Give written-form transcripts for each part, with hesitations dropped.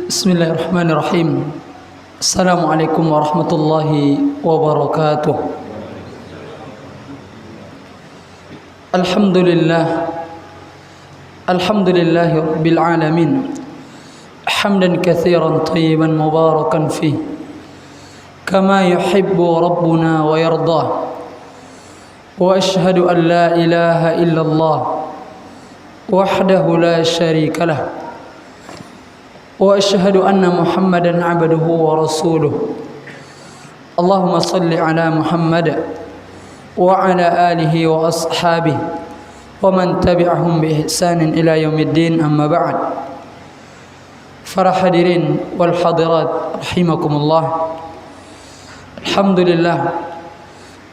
Bismillahirrahmanirrahim. Assalamualaikum warahmatullahi wabarakatuh. Alhamdulillahi rabbil alamin. Hamdan katsiran tayyiban mubarakan fih. Kama yuhibbu rabbuna wa yardah. Wa ashhadu an la ilaha illallah wahdahu la syarika lah. Wa ashhadu anna Muhammadan abduhu wa rasuluh. Allahumma salli ala Muhammad wa ala alihi wa ashabihi wa man tabi'ahum bi ihsanin ila yaumiddin, amma ba'd. Para hadirin wal hadirat rahimakumullah. Alhamdulillah,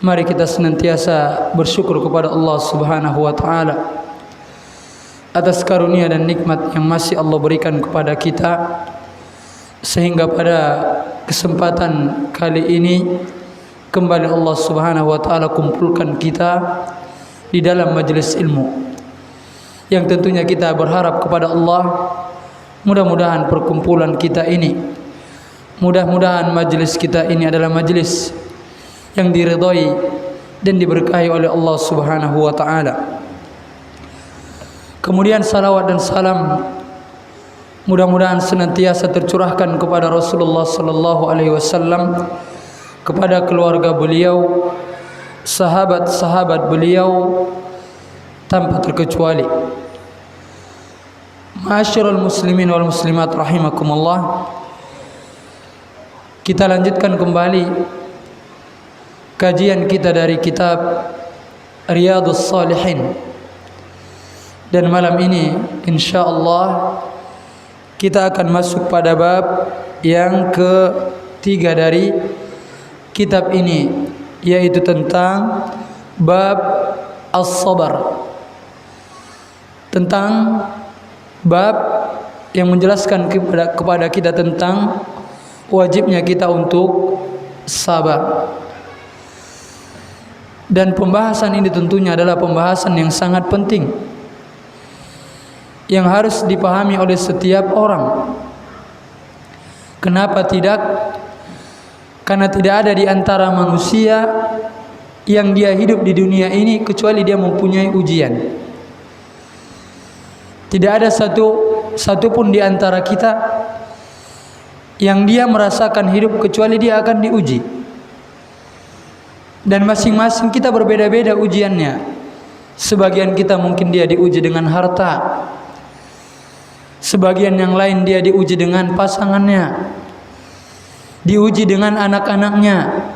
mari kita senantiasa bersyukur kepada Allah Subhanahu wa taala atas karunia dan nikmat yang masih Allah berikan kepada kita, sehingga pada kesempatan kali ini kembali Allah Subhanahu wa taala kumpulkan kita di dalam majelis ilmu, yang tentunya kita berharap kepada Allah, mudah-mudahan perkumpulan kita ini, mudah-mudahan majelis kita ini adalah majelis yang diridhai dan diberkahi oleh Allah Subhanahu wa taala. Kemudian salawat dan salam mudah-mudahan senantiasa tercurahkan kepada Rasulullah sallallahu alaihi wasallam, kepada keluarga beliau, sahabat-sahabat beliau tanpa terkecuali. Ma'asyiral muslimin wal muslimat rahimakumullah. Kita lanjutkan kembali kajian kita dari kitab Riyadhus Shalihin. Dan malam ini insyaallah kita akan masuk pada bab yang ketiga dari kitab ini, yaitu tentang bab as-sabar. Tentang bab yang menjelaskan kepada kita tentang wajibnya kita untuk sabar. Dan pembahasan ini tentunya adalah pembahasan yang sangat penting, yang harus dipahami oleh setiap orang. Kenapa tidak? Karena tidak ada di antara manusia yang dia hidup di dunia ini kecuali dia mempunyai ujian. Tidak ada satupun di antara kita yang dia merasakan hidup kecuali dia akan diuji. Dan masing-masing kita berbeda-beda ujiannya. Sebagian kita mungkin dia diuji dengan harta, sebagian yang lain dia diuji dengan pasangannya, diuji dengan anak-anaknya,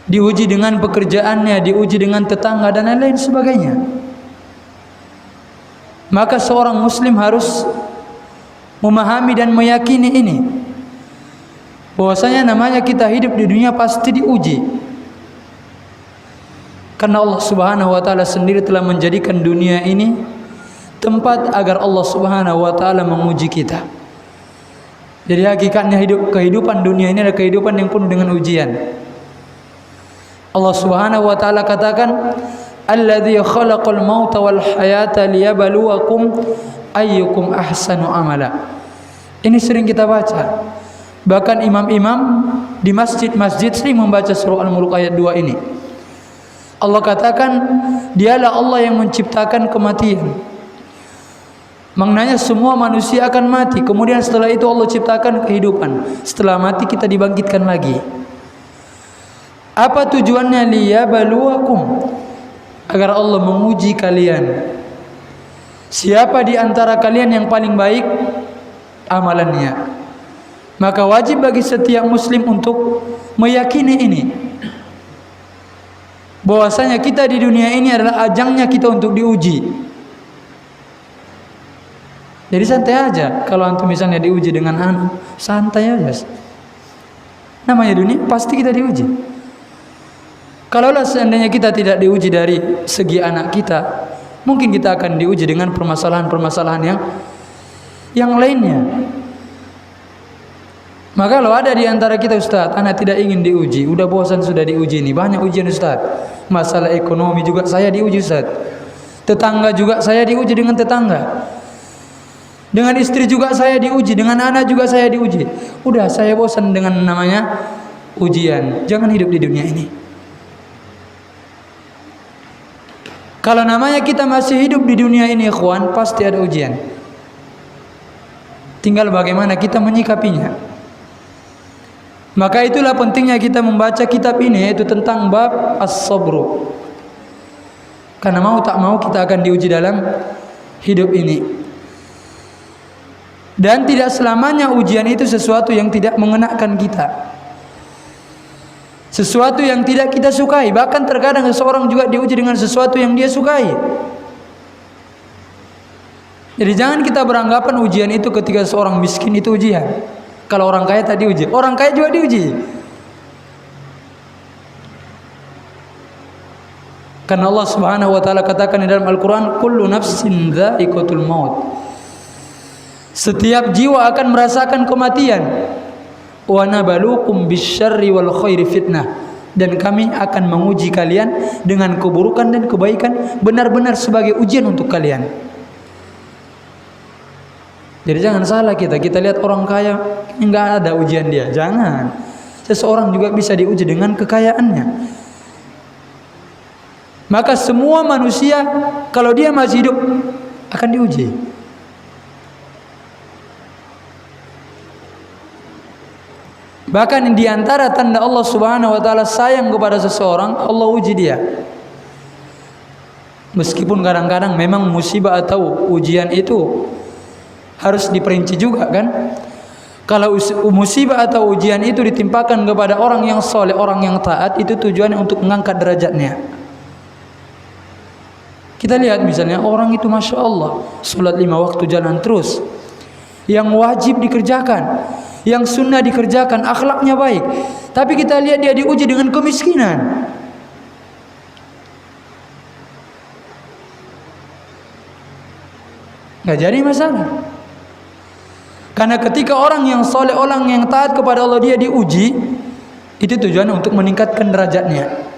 diuji dengan pekerjaannya, diuji dengan tetangga dan lain-lain sebagainya. Maka seorang muslim harus memahami dan meyakini ini, bahwasanya namanya kita hidup di dunia pasti diuji. Karena Allah Subhanahu wa taala sendiri telah menjadikan dunia ini tempat agar Allah Subhanahu wa taala menguji kita. Jadi hakikatnya kehidupan dunia ini adalah kehidupan yang penuh dengan ujian. Allah Subhanahu wa taala katakan, "Alladzi khalaqal mauta wal hayata liyabluwakum ayyukum ahsanu amala." Ini sering kita baca. Bahkan imam-imam di masjid-masjid sering membaca surah Al-Mulk ayat 2 ini. Allah katakan, dialah Allah yang menciptakan kematian. Maknanya semua manusia akan mati. Kemudian setelah itu Allah ciptakan kehidupan. Setelah mati kita dibangkitkan lagi. Apa tujuannya? Liyabluwakum, agar Allah menguji kalian. Siapa di antara kalian yang paling baik amalannya? Maka wajib bagi setiap muslim untuk meyakini ini, bahwasanya kita di dunia ini adalah ajangnya kita untuk diuji. Jadi santai aja. Kalau antum misalnya diuji dengan anak, santai aja. Namanya dunia pasti kita diuji. Kalaulah seandainya kita tidak diuji dari segi anak kita, mungkin kita akan diuji dengan permasalahan-permasalahan yang lainnya. Maka kalau ada di antara kita, Ustaz, anak tidak ingin diuji, udah bosan sudah diuji nih, banyak ujian Ustaz. Masalah ekonomi juga saya diuji Ustaz. Tetangga juga saya diuji dengan tetangga. Dengan istri juga saya diuji, dengan anak juga saya diuji. Udah saya bosan dengan namanya ujian. Jangan hidup di dunia ini. Kalau namanya kita masih hidup di dunia ini, ikhwan, pasti ada ujian. Tinggal bagaimana kita menyikapinya. Maka itulah pentingnya kita membaca kitab ini, yaitu tentang bab as-sabru. Karena mau tak mau kita akan diuji dalam hidup ini. Dan tidak selamanya ujian itu sesuatu yang tidak mengenakan kita, sesuatu yang tidak kita sukai. Bahkan terkadang seseorang juga diuji dengan sesuatu yang dia sukai. Jadi jangan kita beranggapan ujian itu ketika seorang miskin itu ujian. Kalau orang kaya tak diuji, orang kaya juga diuji. Karena Allah Subhanahu wa taala katakan di dalam Al-Qur'an, kullu nafsin dha'iqatul maut. Setiap jiwa akan merasakan kematian. Wa nabalukum bisyarri wal khairi fitnah. Dan kami akan menguji kalian dengan keburukan dan kebaikan benar-benar sebagai ujian untuk kalian. Jadi jangan salah kita lihat orang kaya enggak ada ujian dia. Jangan. Seseorang juga bisa diuji dengan kekayaannya. Maka semua manusia kalau dia masih hidup akan diuji. Bahkan di antara tanda Allah Subhanahu wa taala sayang kepada seseorang, Allah uji dia. Meskipun kadang-kadang memang musibah atau ujian itu harus diperinci juga kan. Kalau musibah atau ujian itu ditimpakan kepada orang yang soleh, orang yang taat, itu tujuannya untuk mengangkat derajatnya. Kita lihat misalnya orang itu Masya Allah sholat 5 waktu jalan terus, yang wajib dikerjakan, yang sunnah dikerjakan, akhlaknya baik. Tapi kita lihat dia diuji dengan kemiskinan. Nggak jadi masalah. Karena ketika orang yang soleh, orang yang taat kepada Allah, dia diuji, itu tujuannya untuk meningkatkan derajatnya.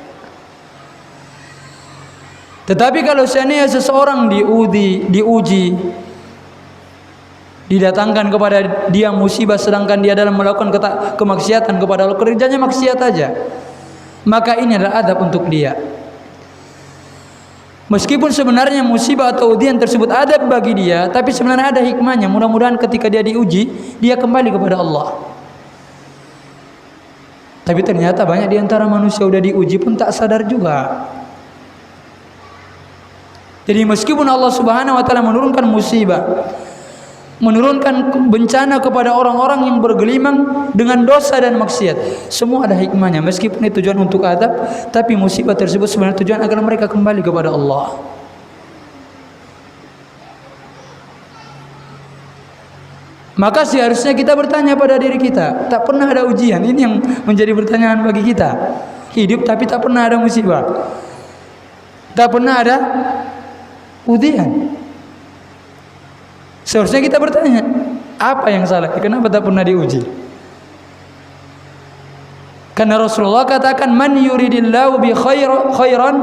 Tetapi kalau seandainya seseorang diuji, didatangkan kepada dia musibah sedangkan dia dalam melakukan kemaksiatan kepada Allah, kerjanya maksiat aja, maka ini adalah adab untuk dia. Meskipun sebenarnya musibah atau ujian tersebut adab bagi dia, tapi sebenarnya ada hikmahnya. Mudah-mudahan ketika dia diuji, dia kembali kepada Allah. Tapi ternyata banyak di antara manusia sudah diuji pun tak sadar juga. Jadi meskipun Allah Subhanahu wa taala menurunkan musibah, menurunkan bencana kepada orang-orang yang bergelimang dengan dosa dan maksiat, semua ada hikmahnya. Meskipun itu tujuan untuk adab, tapi musibah tersebut sebenarnya tujuan agar mereka kembali kepada Allah. Maka seharusnya kita bertanya pada diri kita, tak pernah ada ujian. Ini yang menjadi pertanyaan bagi kita. Hidup tapi tak pernah ada musibah, tak pernah ada ujian. Seharusnya kita bertanya, apa yang salah? Kenapa tak pernah diuji? Karena Rasulullah katakan, man yuridillahu bi khairan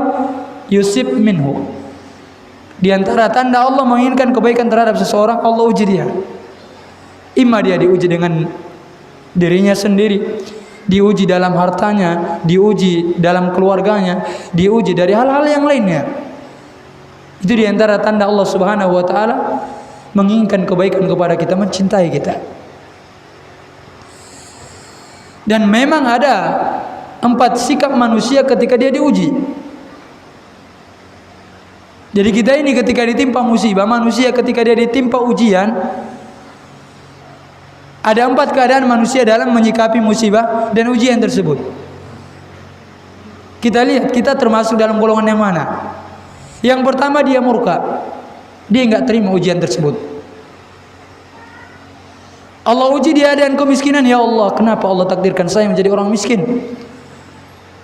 yusib minhu. Di antara tanda Allah menginginkan kebaikan terhadap seseorang, Allah uji dia. Imma dia diuji dengan dirinya sendiri, diuji dalam hartanya, diuji dalam keluarganya, diuji dari hal-hal yang lainnya. Itu di antara tanda Allah Subhanahu wa taala menginginkan kebaikan kepada kita, mencintai kita. Dan memang ada 4 sikap manusia ketika dia diuji. Jadi kita ini ketika ditimpa musibah, manusia ketika dia ditimpa ujian, ada 4 keadaan manusia dalam menyikapi musibah dan ujian tersebut. Kita lihat kita termasuk dalam golongan yang mana. Yang pertama, dia murka. Dia enggak terima ujian tersebut. Allah uji dia dengan kemiskinan. Ya Allah, kenapa Allah takdirkan saya menjadi orang miskin?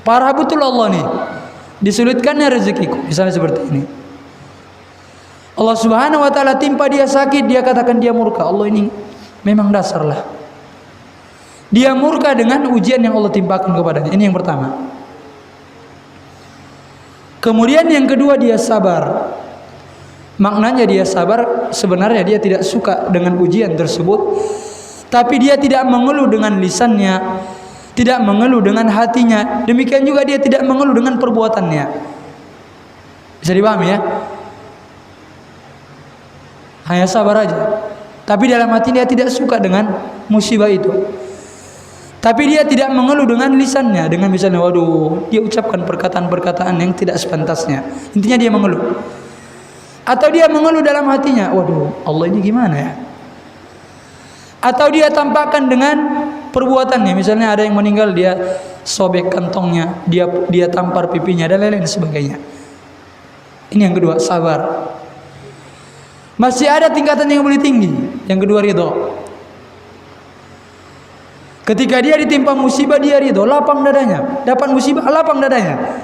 Parah betul Allah nih. Disulitkannya rezekiku. Misalnya seperti ini. Allah Subhanahu wa taala timpa dia sakit, dia katakan dia murka. Allah ini memang dasarlah. Dia murka dengan ujian yang Allah timpakan kepadanya. Ini yang pertama. Kemudian yang kedua, dia sabar. Maknanya dia sabar, sebenarnya dia tidak suka dengan ujian tersebut, tapi dia tidak mengeluh dengan lisannya, tidak mengeluh dengan hatinya. Demikian juga dia tidak mengeluh dengan perbuatannya. Bisa dipahami ya? Hanya sabar aja. Tapi dalam hati dia tidak suka dengan musibah itu. Tapi dia tidak mengeluh dengan lisannya, dengan misalnya waduh, dia ucapkan perkataan-perkataan yang tidak sepantasnya. Intinya dia mengeluh. Atau dia mengeluh dalam hatinya, waduh, Allah ini gimana ya? Atau dia tampakkan dengan perbuatannya, misalnya ada yang meninggal, dia sobek kantongnya, dia tampar pipinya dan lain-lain sebagainya. Ini yang kedua, sabar. Masih ada tingkatan yang lebih tinggi. Yang kedua, ridho. Ketika dia ditimpa musibah, dia ridho, lapang dadanya. Dapat musibah, lapang dadanya.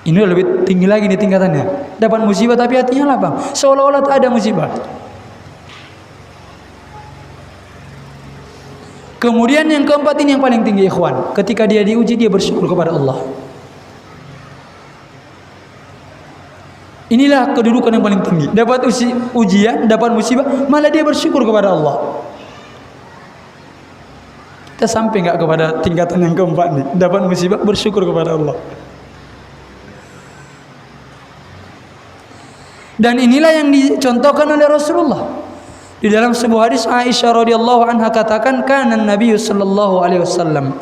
Ini lebih tinggi lagi nih tingkatannya. Dapat musibah tapi hatinya lapang, seolah-olah tak ada musibah. Kemudian yang keempat, ini yang paling tinggi ikhwan. Ketika dia diuji, dia bersyukur kepada Allah. Inilah kedudukan yang paling tinggi. Dapat ujian, dapat musibah, malah dia bersyukur kepada Allah. Kita sampai nggak kepada tingkatan yang keempat nih? Dapat musibah, bersyukur kepada Allah. Dan inilah yang dicontohkan oleh Rasulullah. Di dalam sebuah hadis, Aisyah radhiyallahu anha katakan, kana Nabi sallallahu alaihi wasallam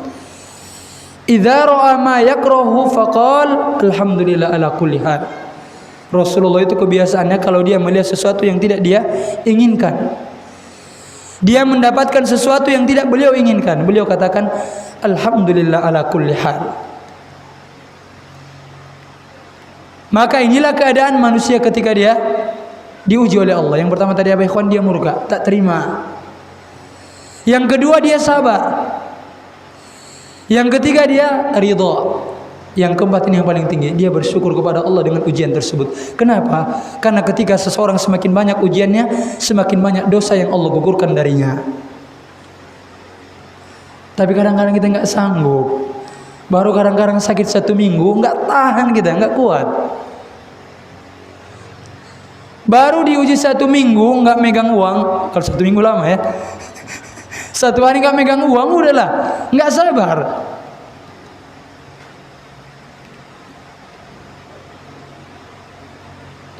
idza ra'a ma yakrahu faqala alhamdulillah ala kulli hal. Rasulullah itu kebiasaannya kalau dia melihat sesuatu yang tidak dia inginkan, dia mendapatkan sesuatu yang tidak beliau inginkan, beliau katakan alhamdulillah ala kulli hal. Maka inilah keadaan manusia ketika dia diuji oleh Allah. Yang pertama tadi apa ikhwan? Dia murka, tak terima. Yang kedua, dia sabar. Yang ketiga, dia ridha. Yang keempat, ini yang paling tinggi, dia bersyukur kepada Allah dengan ujian tersebut. Kenapa? Karena ketika seseorang semakin banyak ujiannya, semakin banyak dosa yang Allah gugurkan darinya. Tapi kadang-kadang kita nggak sanggup. Baru kadang-kadang sakit 1 minggu, nggak tahan kita, nggak kuat. Baru diuji 1 minggu, nggak megang uang. Kalau 1 minggu lama ya. 1 hari nggak megang uang, udahlah, nggak sabar.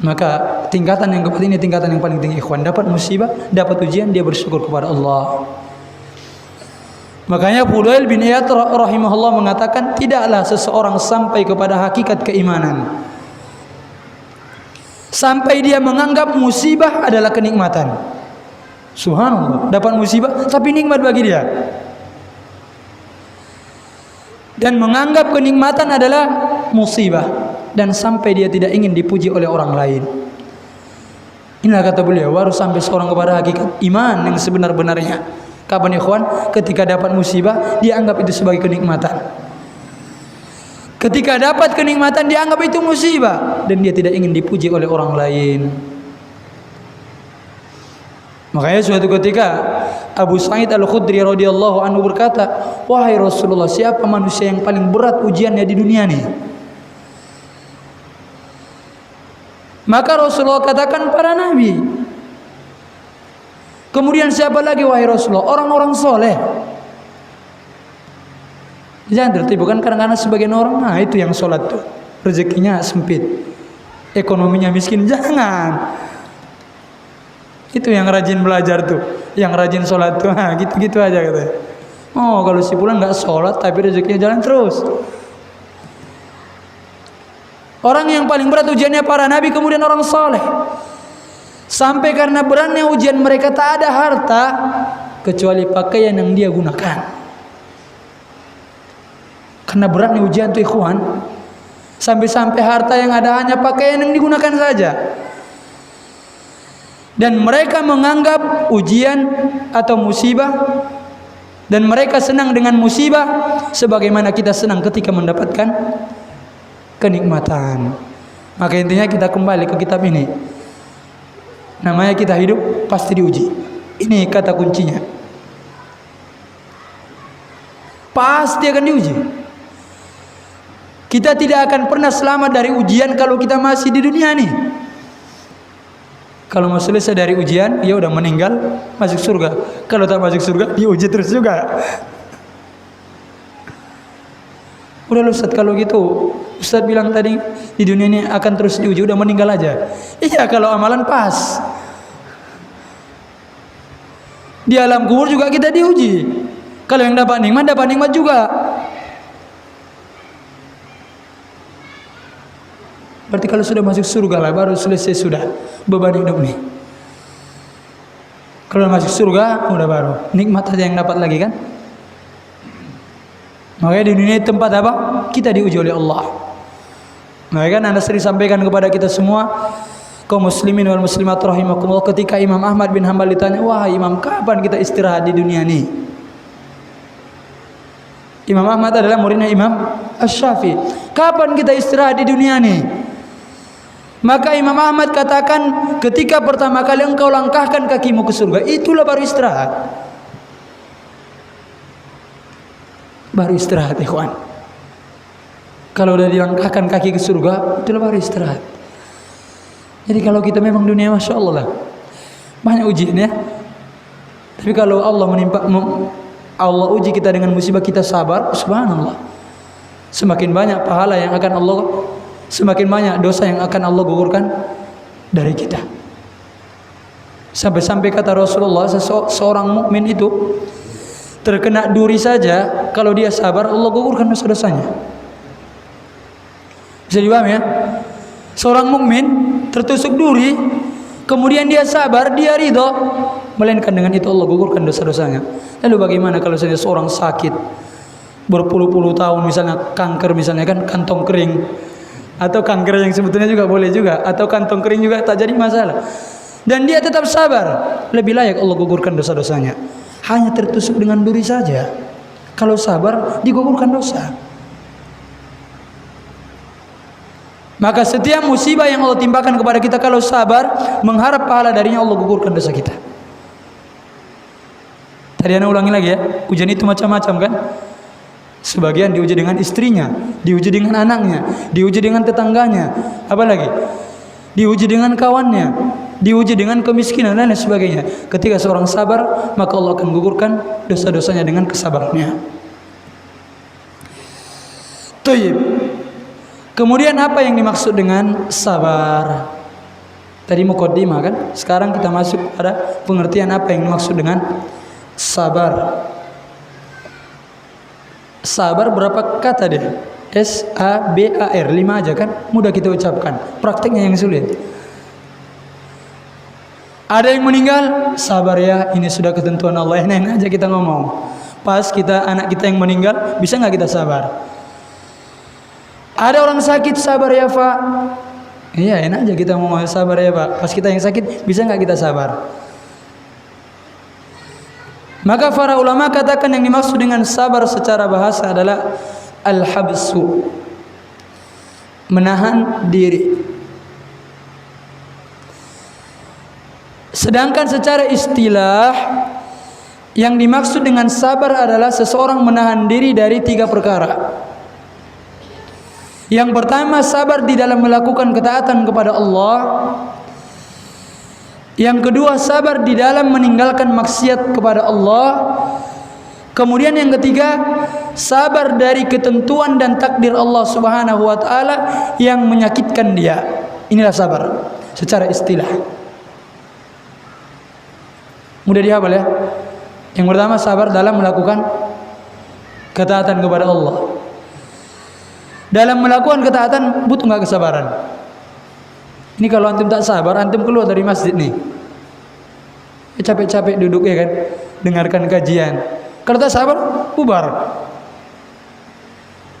Maka tingkatan yang keempat ini tingkatan yang paling tinggi ikhwan. Dapat musibah, dapat ujian, dia bersyukur kepada Allah. Makanya Fudail bin Iyad rahimahullah mengatakan, tidaklah seseorang sampai kepada hakikat keimanan sampai dia menganggap musibah adalah kenikmatan. Subhanallah, dapat musibah tapi nikmat bagi dia, dan menganggap kenikmatan adalah musibah, dan sampai dia tidak ingin dipuji oleh orang lain. Inilah kata beliau, baru sampai seorang kepada hakikat iman yang sebenar-benarnya. Kapan ikhwan? Ketika dapat musibah, dia anggap itu sebagai kenikmatan. Ketika dapat kenikmatan, dia anggap itu musibah, dan dia tidak ingin dipuji oleh orang lain. Makanya suatu ketika Abu Sa'id Al-Khudri radhiyallahu anhu berkata, wahai Rasulullah, siapa manusia yang paling berat ujiannya di dunia ini? Maka Rasulullah katakan, para nabi. Kemudian siapa lagi wahai Rasulullah? Orang-orang soleh. Jangan tertipu, kan kadang-kadang sebagian orang, nah itu yang sholat tuh rezekinya sempit, ekonominya miskin. Jangan. Itu yang rajin belajar tuh, yang rajin sholat tuh, nah gitu-gitu aja katanya. Oh, kalau si fulan nggak sholat tapi rezekinya jalan terus. Orang yang paling berat ujiannya para nabi, kemudian orang soleh. Sampai karena beratnya ujian mereka tak ada harta kecuali pakaian yang dia gunakan. Karena beratnya ujian itu ikhwan, sampai-sampai harta yang ada hanya pakaian yang digunakan saja. Dan mereka menganggap ujian atau musibah, dan mereka senang dengan musibah sebagaimana kita senang ketika mendapatkan kenikmatan. Maka intinya kita kembali ke kitab ini. Namanya kita hidup pasti diuji. Ini kata kuncinya. Pasti akan diuji. Kita tidak akan pernah selamat dari ujian kalau kita masih di dunia nih. Kalau mau selesai dari ujian, ya udah meninggal, masuk surga. Kalau tak masuk surga, diuji terus juga. Udah loh Ustaz, kalau gitu Ustaz bilang tadi di dunia ini akan terus diuji, udah meninggal aja. Iya, kalau amalan pas. Di alam kubur juga kita diuji. Kalau yang dapat nikmat juga. Berarti kalau sudah masuk surga lah baru selesai sudah beban hidup nih. Kalau masuk surga udah baru nikmat aja yang dapat lagi kan. Makanya di dunia tempat apa? Kita diuji oleh Allah. Makanya kan Anda sering sampaikan kepada kita semua, kaum muslimin wal muslimat rahimakumullah, ketika Imam Ahmad bin Hanbal ditanya, "Wahai Imam, kapan kita istirahat di dunia ini?" Imam Ahmad adalah muridnya Imam Asy-Syafi'i. Kapan kita istirahat di dunia ini? Maka Imam Ahmad katakan, ketika pertama kali engkau langkahkan kakimu ke surga, itulah baru istirahat. Baru istirahat, ikhwan. Kalau udah dilangkahkan kaki ke surga, itulah baru istirahat. Jadi kalau kita memang dunia, Masya Allah lah, banyak ujian ya. Tapi kalau Allah uji kita dengan musibah, kita sabar, subhanallah, semakin banyak pahala yang akan Allah, semakin banyak dosa yang akan Allah gugurkan dari kita. Sampai-sampai kata Rasulullah, seorang mukmin itu terkena duri saja, kalau dia sabar, Allah gugurkan dosa-dosanya. Bisa dipahami ya? Seorang mukmin tertusuk duri, kemudian dia sabar, dia ridho, melainkan dengan itu Allah gugurkan dosa-dosanya. Lalu bagaimana kalau saja seorang sakit berpuluh-puluh tahun, misalnya kanker, misalnya kan kantong kering, atau kanker yang sebetulnya juga boleh juga, atau kantong kering juga tak jadi masalah, dan dia tetap sabar, lebih layak Allah gugurkan dosa-dosanya. Hanya tertusuk dengan duri saja, kalau sabar digugurkan dosa. Maka setiap musibah yang Allah timpakan kepada kita, kalau sabar, mengharap pahala darinya, Allah gugurkan dosa kita. Tadi Anda ulangi lagi ya, ujian itu macam-macam kan. Sebagian diuji dengan istrinya, diuji dengan anaknya, diuji dengan tetangganya, apalagi diuji dengan kawannya, diuji dengan kemiskinan dan lain sebagainya. Ketika seorang sabar, maka Allah akan gugurkan dosa-dosanya dengan kesabarannya. Tayyib. Kemudian apa yang dimaksud dengan sabar? Tadi muqaddimah kan, sekarang kita masuk pada pengertian apa yang dimaksud dengan sabar. Sabar berapa kata dia? S-A-B-A-R, 5 aja kan, mudah kita ucapkan. Prakteknya yang sulit. Ada yang meninggal, sabar ya, ini sudah ketentuan Allah. Enak aja kita ngomong. Pas anak kita yang meninggal, bisa nggak kita sabar? Ada orang sakit, sabar ya Pak. Iya, enak aja kita ngomong sabar ya Pak. Pas kita yang sakit, bisa nggak kita sabar? Maka para ulama katakan yang dimaksud dengan sabar secara bahasa adalah al-habsu, menahan diri. Sedangkan secara istilah yang dimaksud dengan sabar adalah seseorang menahan diri dari 3 perkara. Yang pertama, sabar di dalam melakukan ketaatan kepada Allah. Yang kedua, sabar di dalam meninggalkan maksiat kepada Allah. Kemudian yang ketiga, sabar dari ketentuan dan takdir Allah Subhanahu wa taala yang menyakitkan dia. Inilah sabar secara istilah. Mudah dihafal ya. Yang pertama, sabar dalam melakukan ketaatan kepada Allah. Dalam melakukan ketaatan butuh nggak kesabaran? Ini kalau antum tak sabar, antum keluar dari masjid nih, capek-capek duduk ya kan, dengarkan kajian. Kalau tak sabar, bubar.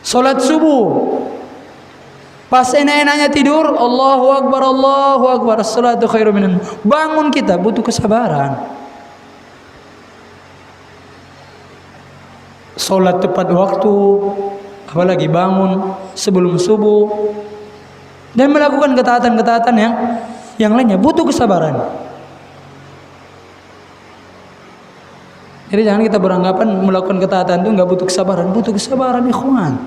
Salat subuh, pas enak-enaknya tidur, Allahu Akbar, as-salatu khairum minan. Bangun kita butuh kesabaran. Salat tepat waktu, apalagi bangun sebelum subuh. Dan melakukan ketaatan-ketaatan yang lainnya butuh kesabaran. Jadi jangan kita beranggapan melakukan ketaatan itu nggak butuh kesabaran. Butuh kesabaran, ikhwan.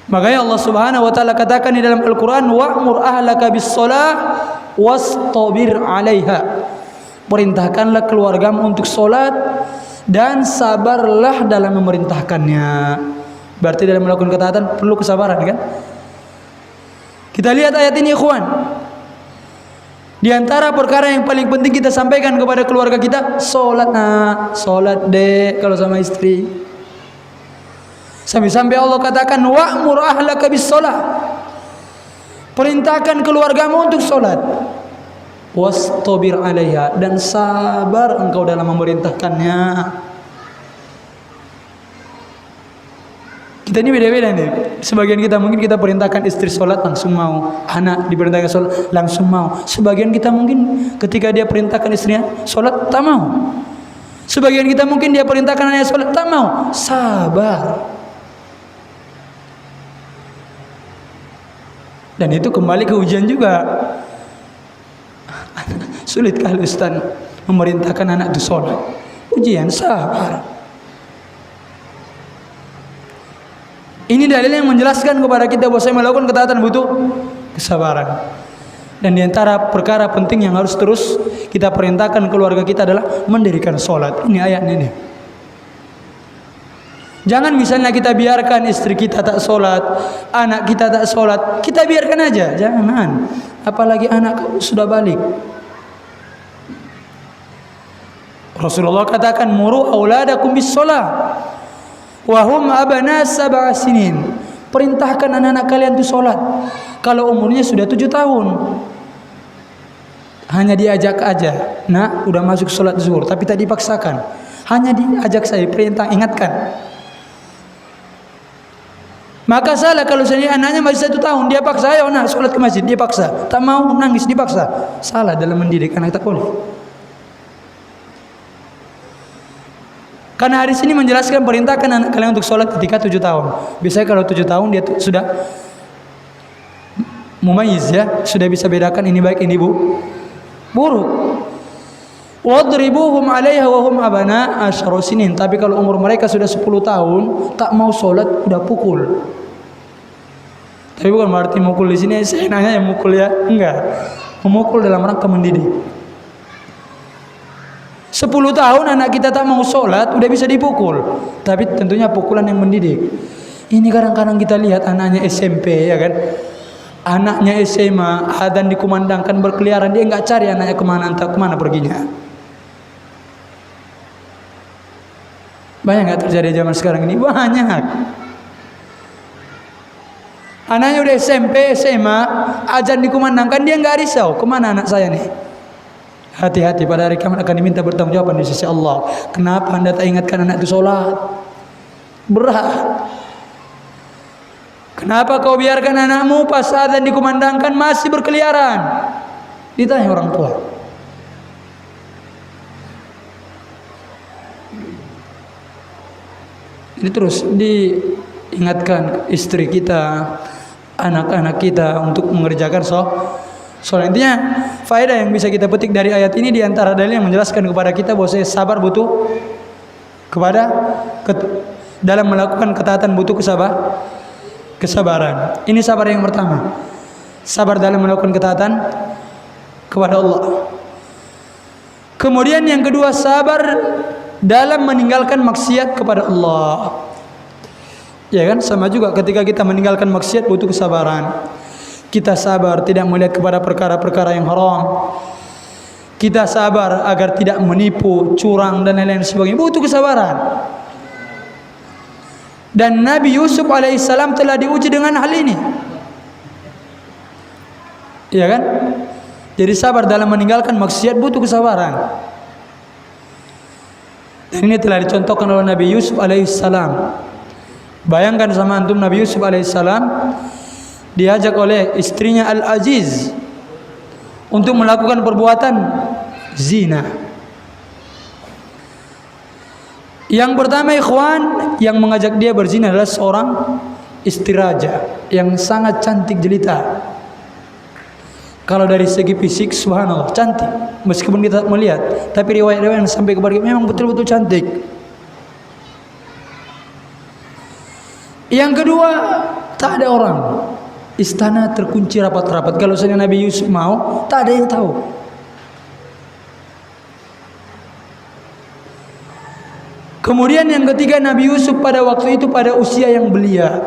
Makanya Allah Subhanahu wa taala katakan di dalam Al-Qur'an, wa'mur ahlaka bis-shalah wastabir 'alaiha. Perintahkanlah keluargamu untuk salat dan sabarlah dalam memerintahkannya. Berarti dalam melakukan ketaatan perlu kesabaran, kan? Kita lihat ayat ini, ikhwan. Di antara perkara yang paling penting kita sampaikan kepada keluarga kita, salat nak, salat dek kalau sama istri. Sampai-sampai Allah katakan wa'mur ahlaka bis-shalah. Perintahkan keluargamu untuk salat. Wastabir 'alaiha, dan sabar engkau dalam memerintahkannya. Kita ini beda-beda nih. Sebagian kita mungkin kita perintahkan istri sholat langsung mau, anak diperintahkan sholat langsung mau. Sebagian kita mungkin ketika dia perintahkan istrinya sholat tak mau. Sebagian kita mungkin dia perintahkan anaknya sholat tak mau. Sabar. Dan itu kembali ke ujian juga. Sulit kali Ustaz memerintahkan anak itu sholat. Ujian, sabar. Ini dalil yang menjelaskan kepada kita bahwa saya melakukan ketaatan butuh kesabaran. Dan di antara perkara penting yang harus terus kita perintahkan keluarga kita adalah mendirikan sholat. Ini ayatnya ini. Jangan misalnya kita biarkan istri kita tak sholat, anak kita tak sholat, kita biarkan aja. Jangan. Apalagi anak sudah balik. Rasulullah katakan, muru auladakum bis sholat wahum abna sab'a sinin. Perintahkan anak-anak kalian itu sholat kalau umurnya sudah 7 tahun. Hanya diajak aja, nak udah masuk sholat zuhur, tapi tak dipaksakan. Hanya diajak saya, perintah, ingatkan. Maka salah kalau seandainya anaknya masih 1 tahun, dia paksa, ayo nak sholat ke masjid, dia paksa. Tak mau, nangis, dipaksa. Salah dalam mendidik anak, tak boleh. Karena hadis ini menjelaskan perintahkan anak kalian untuk sholat ketika 7 tahun. Biasanya kalau 7 tahun dia sudah mumayyiz, ya, sudah bisa bedakan ini baik ini buruk. Wadribuhum 'alaiha wa hum abna asyara sinin. Tapi kalau umur mereka sudah 10 tahun tak mau sholat, udah pukul. Tapi bukan berarti mukul di sini saya nanya yang mukul, ya, enggak. Memukul dalam rangka mendidik. 10 tahun anak kita tak mau sholat, udah bisa dipukul. Tapi tentunya pukulan yang mendidik. Ini kadang-kadang kita lihat anaknya SMP, ya kan, anaknya SMA, adzan dikumandangkan berkeliaran, dia nggak cari anaknya kemana, entah kemana perginya. Banyak nggak terjadi zaman sekarang ini? Banyak. Anaknya udah SMP, SMA, adzan dikumandangkan, dia nggak risau, kemana anak saya nih? Hati-hati, pada hari kiamat akan diminta bertanggung jawab di sisi Allah. Kenapa anda tak ingatkan anak itu sholat? Berat. Kenapa kau biarkan anakmu pas adzan dikumandangkan masih berkeliaran? Ditanya orang tua. Ini terus diingatkan istri kita, anak-anak kita untuk mengerjakan sholat. Intinya faedah yang bisa kita petik dari ayat ini, di antara dalil yang menjelaskan kepada kita bahwa sabar butuh dalam melakukan ketaatan butuh kesabaran. Ini sabar yang pertama. Sabar dalam melakukan ketaatan kepada Allah. Kemudian yang kedua, sabar dalam meninggalkan maksiat kepada Allah. Ya kan, sama juga ketika kita meninggalkan maksiat butuh kesabaran. Kita sabar tidak melihat kepada perkara-perkara yang haram. Kita sabar agar tidak menipu, curang dan lain-lain sebagainya. Butuh kesabaran. Dan Nabi Yusuf alaihissalam telah diuji dengan hal ini. Iya kan? Jadi sabar dalam meninggalkan maksiat butuh kesabaran. Dan ini telah dicontohkan oleh Nabi Yusuf alaihissalam. Bayangkan sama antum, Nabi Yusuf alaihissalam diajak oleh istrinya Al-Aziz untuk melakukan perbuatan zina. Yang pertama, ikhwan, yang mengajak dia berzina adalah seorang istri raja yang sangat cantik jelita. Kalau dari segi fisik, subhanallah, cantik. Meskipun kita melihat, tapi riwayat-riwayat yang sampai kepada kita memang betul-betul cantik. Yang kedua, tak ada orang. Istana terkunci rapat-rapat. Kalau saja Nabi Yusuf mau, tak ada yang tahu. Kemudian yang ketiga, Nabi Yusuf pada waktu itu pada usia yang belia.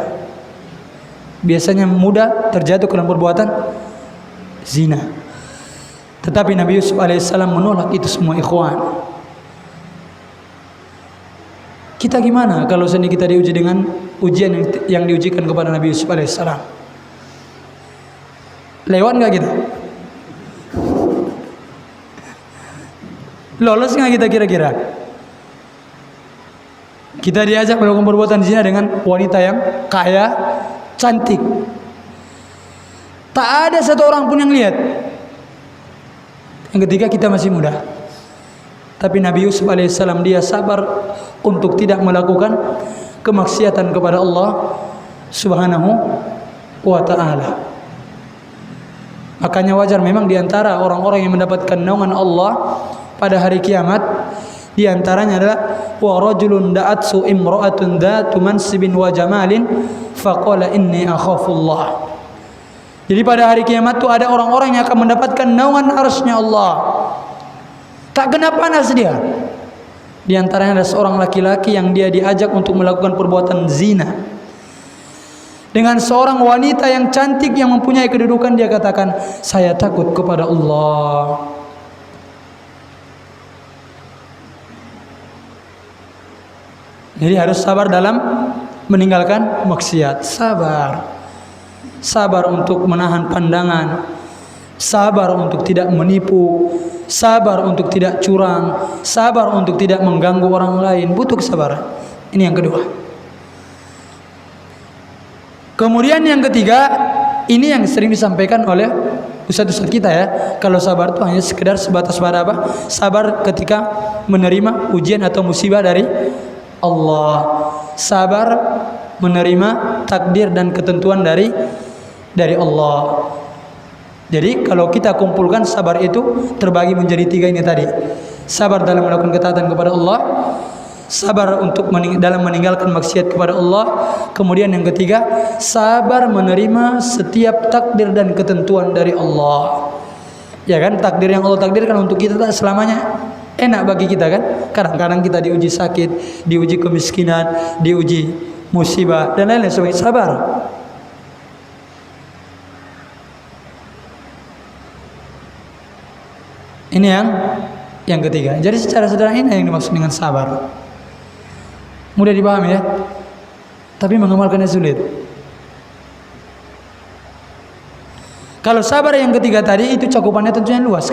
Biasanya muda terjatuh ke dalam perbuatan zina. Tetapi Nabi Yusuf alaihissalam menolak itu semua, ikhwan. Kita gimana kalau sendiri kita diuji dengan ujian yang diujikan kepada Nabi Yusuf alaihissalam? Lewat nggak kita? Lolos nggak kita kira-kira? Kita diajak melakukan perbuatan zina dengan wanita yang kaya, cantik. Tak ada satu orang pun yang lihat. Yang ketiga, kita masih muda. Tapi Nabi Yusuf alaihissalam dia sabar untuk tidak melakukan kemaksiatan kepada Allah Subhanahu wa ta'ala. Makanya wajar memang diantara orang-orang yang mendapatkan naungan Allah pada hari kiamat, diantaranya adalah wa rajulun da'atsu imra'atun dzatu mansibin wa jamalin faqala inni akhafullah. Jadi pada hari kiamat itu ada orang-orang yang akan mendapatkan naungan arsy-Nya Allah. Tak kena panas dia. Di antaranya ada seorang laki-laki yang dia diajak untuk melakukan perbuatan zina dengan seorang wanita yang cantik yang mempunyai kedudukan. Dia katakan, saya takut kepada Allah. Jadi harus sabar dalam meninggalkan maksiat. Sabar untuk menahan pandangan, sabar untuk tidak menipu, sabar untuk tidak curang, sabar untuk tidak mengganggu orang lain. Butuh kesabaran. Ini yang kedua. Kemudian yang ketiga, ini yang sering disampaikan oleh ustaz-ustaz kita ya. Kalau sabar itu hanya sekedar sebatas pada apa? Sabar ketika menerima ujian atau musibah dari Allah. Sabar menerima takdir dan ketentuan dari Allah. Jadi kalau kita kumpulkan sabar itu terbagi menjadi tiga ini tadi. Sabar dalam melakukan ketaatan kepada Allah, sabar untuk dalam meninggalkan maksiat kepada Allah. Kemudian yang ketiga, sabar menerima setiap takdir dan ketentuan dari Allah. Ya kan, takdir yang Allah takdirkan untuk kita tak selamanya enak bagi kita kan. Kadang-kadang kita diuji sakit, diuji kemiskinan, diuji musibah dan lain-lain sebagainya. Sabar. Ini yang ketiga. Jadi secara sederhana ini yang dimaksud dengan sabar. Mudah dipahami ya. Tapi mengamalkannya sulit. Kalau sabar yang ketiga tadi itu cakupannya tentunya luas.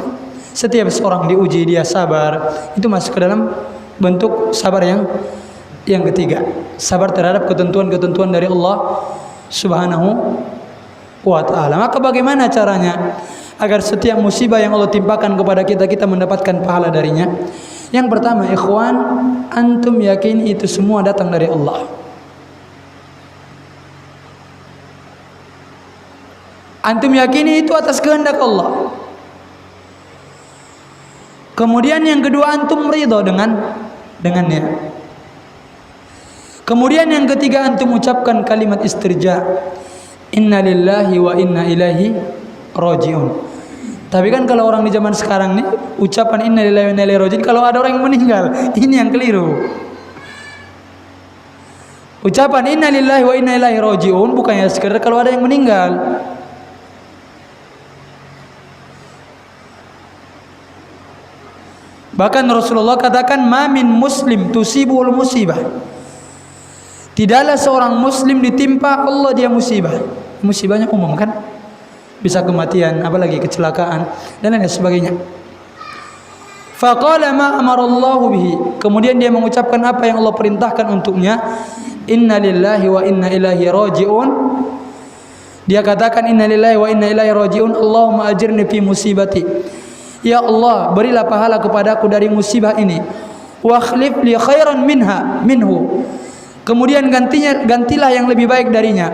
Setiap seorang diuji dia sabar, itu masuk ke dalam bentuk sabar yang ketiga. Sabar terhadap ketentuan-ketentuan dari Allah Subhanahu wa ta'ala. Maka bagaimana caranya agar setiap musibah yang Allah timpakan kepada kita mendapatkan pahala darinya? Yang pertama, ikhwan, antum yakin itu semua datang dari Allah. Antum yakini itu atas kehendak Allah. Kemudian yang kedua, antum ridho dengannya. Kemudian yang ketiga, antum ucapkan kalimat istirja, inna lillahi wa inna ilaihi rajiun. Tapi kan kalau orang di zaman sekarang nih ucapan inna lillahi wa inna ilaihi rajiun, kalau ada orang yang meninggal, ini yang keliru. Ucapan inna lillahi wa inna ilaihi rajiun bukannya sekedar kalau ada yang meninggal. Bahkan Rasulullah katakan, ma min muslim tusibul musibah. Tidaklah seorang muslim ditimpa Allah dia musibah. Musibahnya umum kan? Bisa kematian, apalagi kecelakaan dan lain sebagainya. Faqala ma amarallahu bihi. Kemudian dia mengucapkan apa yang Allah perintahkan untuknya. Inna lillahi wa inna ilaihi rajiun. Dia katakan inna lillahi wa inna ilaihi rajiun. Allahumma ajirni fi musibati. Ya Allah, berilah pahala kepadaku dari musibah ini. Wa akhlif li khairan minhu. Kemudian gantilah yang lebih baik darinya.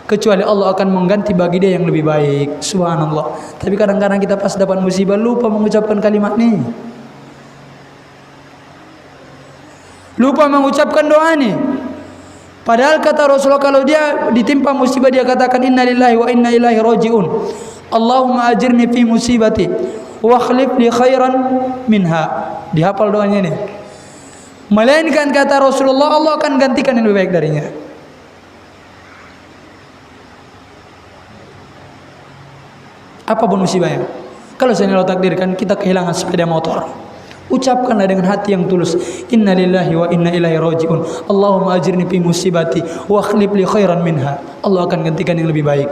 kecuali Allah akan mengganti bagi dia yang lebih baik. Subhanallah. Tapi kadang-kadang kita pas dapat musibah lupa mengucapkan kalimat ini, lupa mengucapkan doa nih. Padahal kata Rasulullah, kalau dia ditimpa musibah dia katakan innalillahi wa inna ilaihi rajiun. Allahumma ajirni fi musibati wa akhlif li khairan minha. Dihafal doanya nih. Melainkan kata Rasulullah, Allah akan gantikan yang lebih baik darinya. Apapun musibahnya. Kalau saya Allah takdirkan kita kehilangan sepeda motor, ucapkanlah dengan hati yang tulus, innalillahi wa inna ilaihi rajiun. Allahumma ajirni fi musibati wa akhlif li khairan minha. Allah akan gantikan yang lebih baik.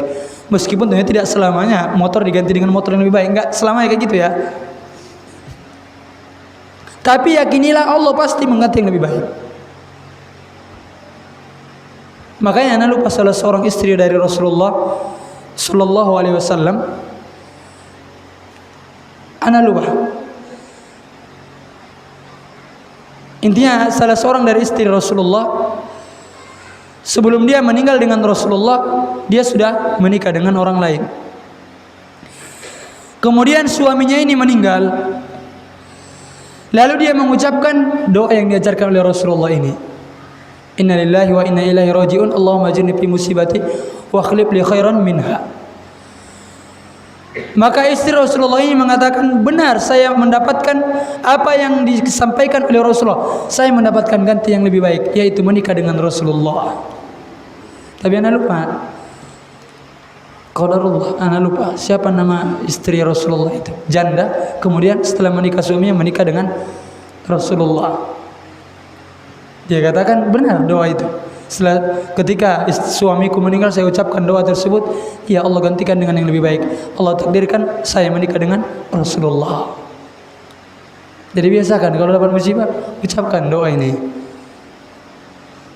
Meskipun tentunya tidak selamanya motor diganti dengan motor yang lebih baik, enggak selamanya kayak gitu ya. Tapi yakinilah Allah pasti mengganti yang lebih baik. Makanya anak lupa salah seorang istri dari Rasulullah sallallahu alaihi wasallam. Anak lupa. Intinya salah seorang dari istri Rasulullah, sebelum dia meninggal dengan Rasulullah, dia sudah menikah dengan orang lain. Kemudian suaminya ini meninggal. Lalu dia mengucapkan doa yang diajarkan oleh Rasulullah ini. Innalillahi wa inna ilaihi rajiun. Allahumma ajirni fi musibati wa akhlif li khairan minha. Maka istri Rasulullah ini mengatakan, benar, saya mendapatkan apa yang disampaikan oleh Rasulullah. Saya mendapatkan ganti yang lebih baik, yaitu menikah dengan Rasulullah. Tapi anak lupa, qadarullah, anak lupa siapa nama istri Rasulullah itu. Janda, kemudian setelah menikah suaminya menikah dengan Rasulullah. Dia katakan benar doa itu. Setelah ketika suamiku meninggal, saya ucapkan doa tersebut, ya Allah gantikan dengan yang lebih baik. Allah takdirkan saya menikah dengan Rasulullah. Jadi biasakan kalau dapat musibah ucapkan doa ini.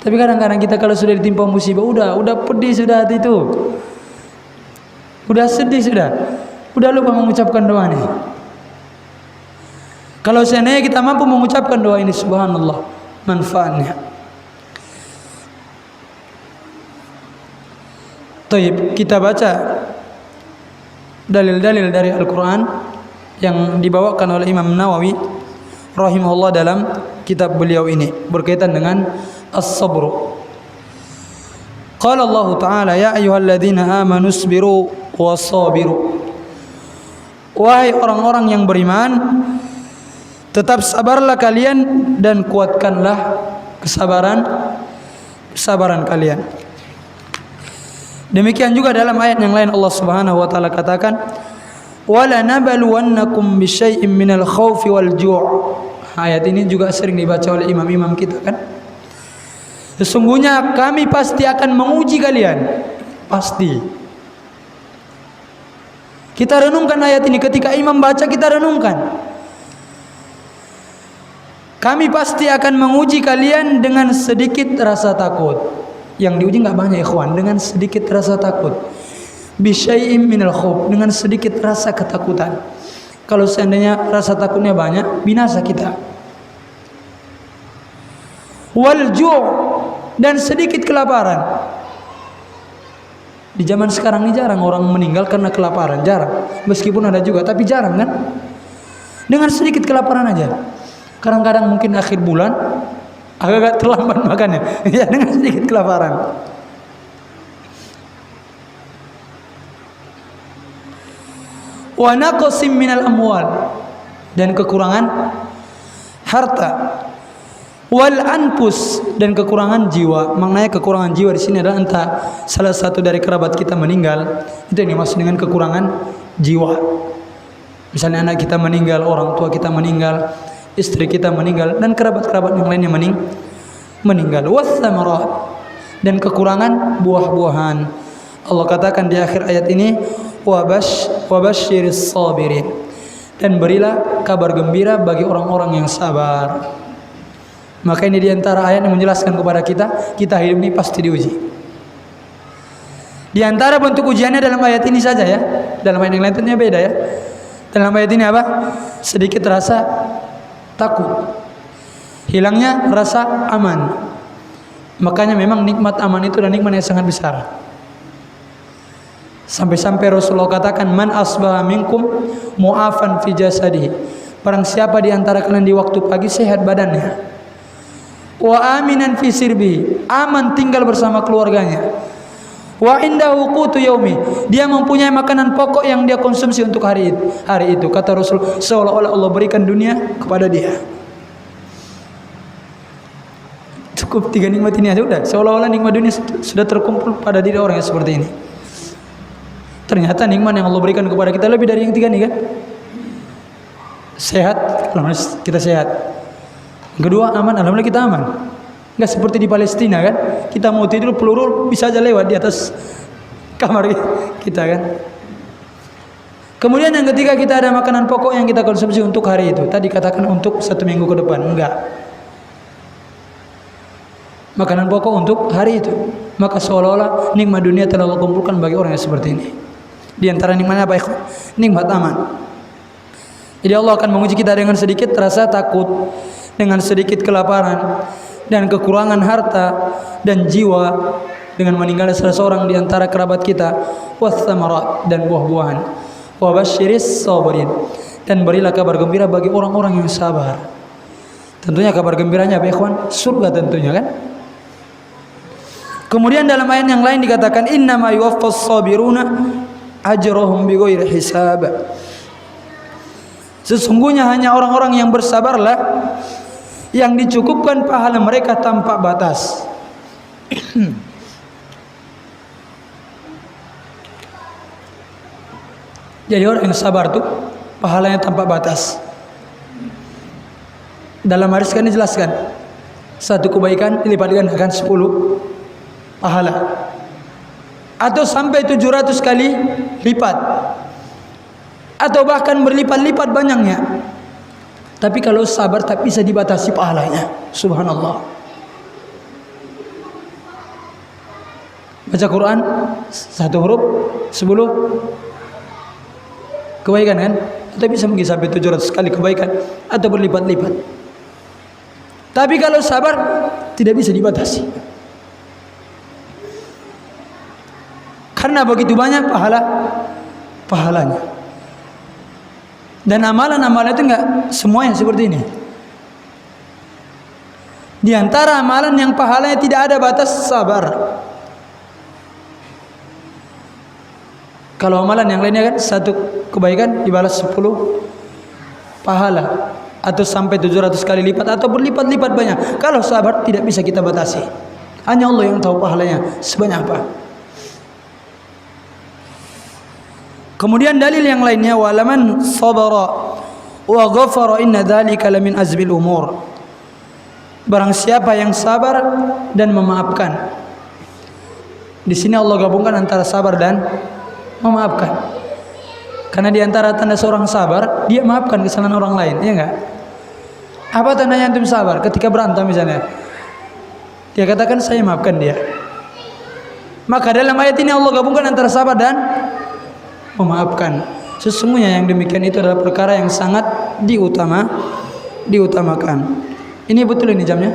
Tapi kadang-kadang kita kalau sudah ditimpa musibah, udah pedih sudah hati itu, udah sedih udah lupa mengucapkan doa ini. Kalau seandainya kita mampu mengucapkan doa ini, subhanallah, manfaatnya. Taib, kita baca dalil-dalil dari Al-Quran yang dibawakan oleh Imam Nawawi rahimahullah dalam kitab beliau ini berkaitan dengan as-sabr. Qala Allah Ta'ala, ya ayyuhalladzina amanu isbiru wasabiru. Wahai orang-orang yang beriman, tetap sabarlah kalian dan kuatkanlah kesabaran kalian. Demikian juga dalam ayat yang lain Allah Subhanahu wa taala katakan, wala nabluwannakum bisyai'in minal khaufi wal ju'. Ayat ini juga sering dibaca oleh imam-imam kita kan. Sesungguhnya kami pasti akan menguji kalian. Pasti. Kita renungkan ayat ini, ketika imam baca kita renungkan. Kami pasti akan menguji kalian dengan sedikit rasa takut. Yang diuji nggak banyak ikhwan, dengan sedikit rasa takut. Bisyai'im minal khauf, dengan sedikit rasa ketakutan. Kalau seandainya rasa takutnya banyak, binasa kita. Wal ju', dan sedikit kelaparan. Di zaman sekarang ini jarang orang meninggal karena kelaparan, jarang. Meskipun ada juga, tapi jarang kan? Dengan sedikit kelaparan aja. Kadang-kadang mungkin akhir bulan agak terlambat makannya, ya, dengan sedikit kelaparan. Wa naqsim minal amwal, dan kekurangan harta. Wal anfus, dan kekurangan jiwa. Maknanya kekurangan jiwa di sini adalah entah salah satu dari kerabat kita meninggal, itu yang dimaksud dengan kekurangan jiwa. Misalnya anak kita meninggal, orang tua kita meninggal, istri kita meninggal, dan kerabat-kerabat yang lainnya meninggal. Wassamarat, dan kekurangan buah-buahan. Allah katakan di akhir ayat ini, wabasyiris sabirin, dan berilah kabar gembira bagi orang-orang yang sabar. Maka ini diantara ayat yang menjelaskan kepada kita hidup ini pasti diuji. Di antara bentuk ujiannya dalam ayat ini saja ya. Dalam ayat yang lain tentunya beda ya. Dalam ayat ini apa? Sedikit rasa takut, hilangnya rasa aman. Makanya memang nikmat aman itu adalah nikmat yang sangat besar. Sampai-sampai Rasulullah katakan, man asbaha minkum mu'afan fi jasadihi, barang siapa di antara kalian di waktu pagi sehat badannya, wa aminan fi sirbi, aman tinggal bersama keluarganya, wa indahu qutu yaumi, dia mempunyai makanan pokok yang dia konsumsi untuk hari itu, kata Rasul, seolah-olah Allah berikan dunia kepada dia. Cukup 3 nikmat ini aja udah, seolah-olah nikmat dunia sudah terkumpul pada diri orang yang seperti ini. Ternyata nikmat yang Allah berikan kepada kita lebih dari yang 3 nih kan. Sehat, alhamdulillah kita sehat. Yang kedua, aman, alhamdulillah kita aman. Enggak seperti di Palestina kan, kita mau tidur peluru bisa aja lewat di atas kamar kita kan. Kemudian yang ketiga, kita ada makanan pokok yang kita konsumsi untuk hari itu. Tadi katakan untuk 1 minggu ke depan, enggak. Makanan pokok untuk hari itu. Maka seolah-olah nikmat dunia telah Allah kumpulkan bagi orang yang seperti ini. Di antara nikmatnya apa? Nikmat aman. Jadi Allah akan menguji kita dengan sedikit rasa takut, dengan sedikit kelaparan dan kekurangan harta dan jiwa, dengan meninggalnya salah seorang di antara kerabat kita, wathamarat, dan buah-buahan, wabasyiris sabirin, dan berilah kabar gembira bagi orang-orang yang sabar. Tentunya kabar gembiranya apa ikhwan? Surga tentunya kan. Kemudian dalam ayat yang lain dikatakan, innama yuwaffas sabiruna ajrahum bighairi hisab. Sesungguhnya hanya orang-orang yang bersabarlah yang dicukupkan pahala mereka tanpa batas. Jadi orang yang sabar tuh pahalanya tanpa batas. Dalam hadis kan dijelaskan, satu kebaikan dilipat gandakan 10 pahala, atau sampai 700 kali lipat, atau bahkan berlipat-lipat banyaknya. Tapi kalau sabar tak bisa dibatasi pahalanya. Subhanallah. Baca Quran 1 huruf 10 kebaikan kan? Atau bisa mungkin sampai 700 kali kebaikan, atau berlipat-lipat. Tapi kalau sabar tidak bisa dibatasi. Karena begitu banyak pahalanya. Dan amalan-amalan itu enggak semuanya seperti ini. Di antara amalan yang pahalanya tidak ada batas, sabar. Kalau amalan yang lainnya kan satu kebaikan dibalas 10 pahala, atau sampai 700 kali lipat, atau berlipat-lipat banyak. Kalau sabar tidak bisa kita batasi. Hanya Allah yang tahu pahalanya sebanyak apa. Kemudian dalil yang lainnya, walaman sabara wa ghafara inna dzalika lamin azmil umur. Barang siapa yang sabar dan memaafkan. Di sini Allah gabungkan antara sabar dan memaafkan. Karena di antara tanda seorang sabar, dia maafkan kesalahan orang lain, ya enggak? Apa tandanya antum sabar? Ketika berantem misalnya, dia katakan saya maafkan dia. Maka dalam ayat ini Allah gabungkan antara sabar dan memaafkan. Sesungguhnya yang demikian itu adalah perkara yang sangat diutamakan. Ini betul ini jamnya.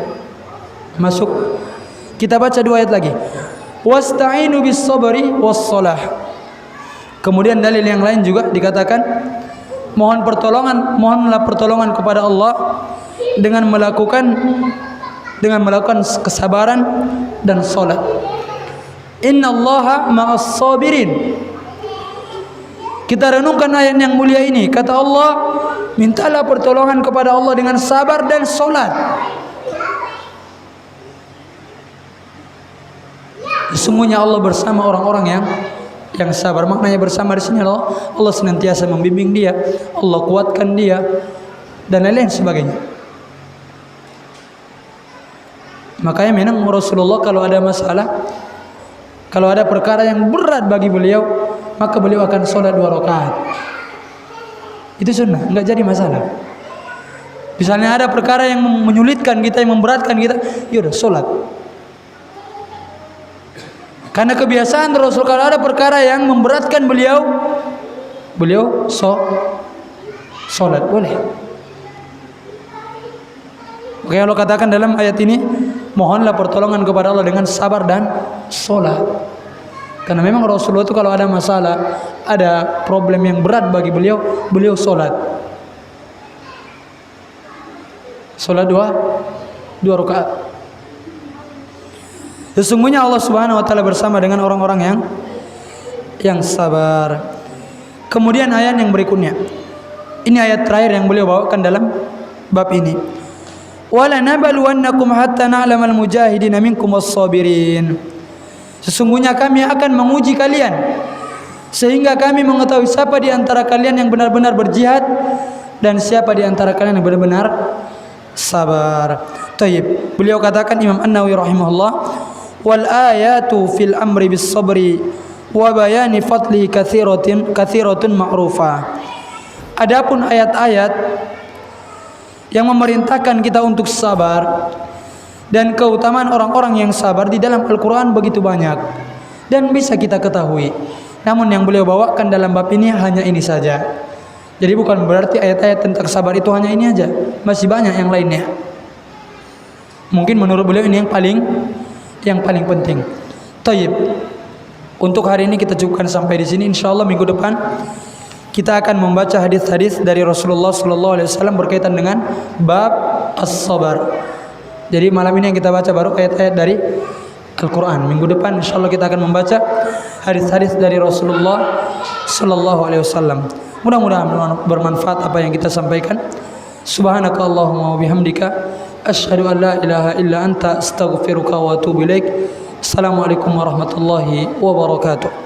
Masuk. Kita baca 2 ayat lagi. Wasta'inu bis sabri was shalah. Kemudian dalil yang lain juga dikatakan, mohonlah pertolongan kepada Allah dengan melakukan kesabaran dan salat. Innallaha ma'as sabirin. Kita renungkan ayat yang mulia ini. Kata Allah, mintalah pertolongan kepada Allah dengan sabar dan salat. Sesungguhnya Allah bersama orang-orang yang sabar. Maknanya bersama di sini Allah senantiasa membimbing dia, Allah kuatkan dia, dan lain-lain sebagainya. Makanya memang Rasulullah kalau ada masalah, kalau ada perkara yang berat bagi beliau, maka beliau akan sholat 2 rakaat. Itu sunnah, enggak jadi masalah. Misalnya ada perkara yang menyulitkan kita, yang memberatkan kita, yaudah sholat. Karena kebiasaan Rasul kalau ada perkara yang memberatkan beliau sholat, boleh. Oke, Allah katakan dalam ayat ini, mohonlah pertolongan kepada Allah dengan sabar dan sholat. Karena memang Rasulullah itu kalau ada masalah, ada problem yang berat bagi beliau, beliau sholat. Sholat dua rakaat. Sesungguhnya Allah Subhanahu wa taala bersama dengan orang-orang yang sabar. Kemudian ayat yang berikutnya. Ini ayat terakhir yang beliau bawakan dalam bab ini. Wala nabluwannakum hatta na'lamal mujahidin minkum was-sabirin. Sesungguhnya kami akan menguji kalian sehingga kami mengetahui siapa di antara kalian yang benar-benar berjihad dan siapa di antara kalian yang benar-benar sabar. Taib. Beliau katakan Imam An-Nawawi rahimahullah, wal ayatu fil amri bis sabri wa bayani fadli katsiratun ma'rufa. Adapun ayat-ayat yang memerintahkan kita untuk sabar dan keutamaan orang-orang yang sabar di dalam Al-Quran begitu banyak dan bisa kita ketahui. Namun yang beliau bawakan dalam bab ini hanya ini saja. Jadi bukan berarti ayat-ayat tentang sabar itu hanya ini aja, masih banyak yang lainnya. Mungkin menurut beliau ini yang paling penting. Taib. Untuk hari ini kita cukupkan sampai di sini. Insyaallah minggu depan kita akan membaca hadis-hadis dari Rasulullah SAW berkaitan dengan bab as-sabar. Jadi malam ini yang kita baca baru ayat-ayat dari Al-Quran. Minggu depan insyaallah kita akan membaca hadis-hadis dari Rasulullah SAW. Mudah-mudahan bermanfaat apa yang kita sampaikan. Subhanakallahumma wa bihamdika asyhadu an la ilaha illa anta astaghfiruka wa atubu ilaik. Assalamualaikum warahmatullahi wabarakatuh.